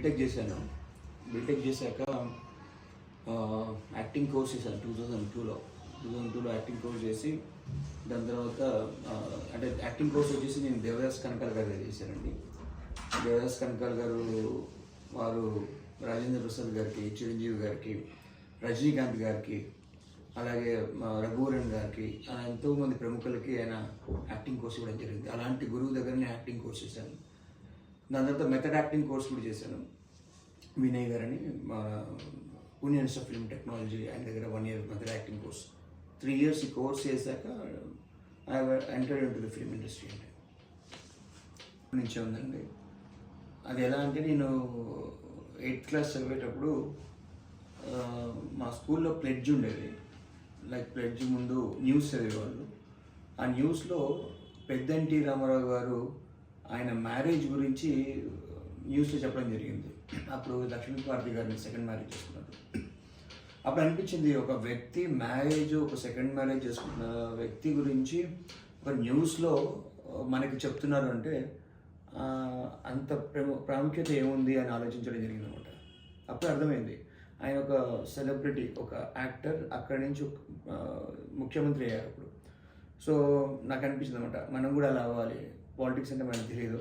BTech చేశాను. BTech చేశాక acting course చేశాను 2002లో యాక్టింగ్ కోర్స్ చేసి దాని తర్వాత అంటే యాక్టింగ్ కోర్స్ వచ్చేసి నేను దేవదాస్ కనకాల గారి దగ్గర చేశానండి. దేవదాస్ కనకాల గారు వారు రాజేంద్ర ప్రసాద్ గారికి, చిరంజీవి గారికి, రజనీకాంత్ గారికి, అలాగే రఘువరన్ గారికి, ఎంతోమంది ప్రముఖులకి ఆయన యాక్టింగ్ కోర్స్ ఇవ్వడం జరిగింది. అలాంటి గురువు దగ్గర నేను యాక్టింగ్ కోర్స్ చేశాను. దాని తర్వాత మెథడ్ యాక్టింగ్ కోర్స్ కూడా చేశాను. వినయ్ గారని యూనియన్ ఆఫ్ ఫిల్మ్ టెక్నాలజీ ఆయన దగ్గర 1 year method acting course. 3 years ఈ కోర్స్ చేశాక I entered in to the film industry అండి. నుంచే ఉందండి. అది ఎలా అంటే నేను 8th class చదివేటప్పుడు మా స్కూల్లో ప్లెడ్జ్ ఉండేది. లైక్ ప్లెడ్జ్ ముందు న్యూస్ చదివేవాళ్ళు. ఆ న్యూస్లో పెద్దంటి రామారావు గారు ఆయన మ్యారేజ్ గురించి న్యూస్లో చెప్పడం జరిగింది. అప్పుడు లక్ష్మీపార్వతి గారిని సెకండ్ మ్యారేజ్ చేసుకున్నారు. అప్పుడు అనిపించింది, ఒక వ్యక్తి మ్యారేజ్, ఒక సెకండ్ మ్యారేజ్ చేసుకున్న వ్యక్తి గురించి ఒక న్యూస్లో మనకి చెప్తున్నారు అంటే అంత ప్రాముఖ్యత ఏముంది అని ఆలోచించడం జరిగింది అనమాట. అప్పుడు అర్థమైంది ఆయన ఒక సెలబ్రిటీ, ఒక యాక్టర్, అక్కడి నుంచి ముఖ్యమంత్రి అయ్యారు అప్పుడు. సో నాకు అనిపించింది అనమాట, మనం కూడా అలా అవ్వాలి. పాలిటిక్స్ అంటే మనకు తెలియదు.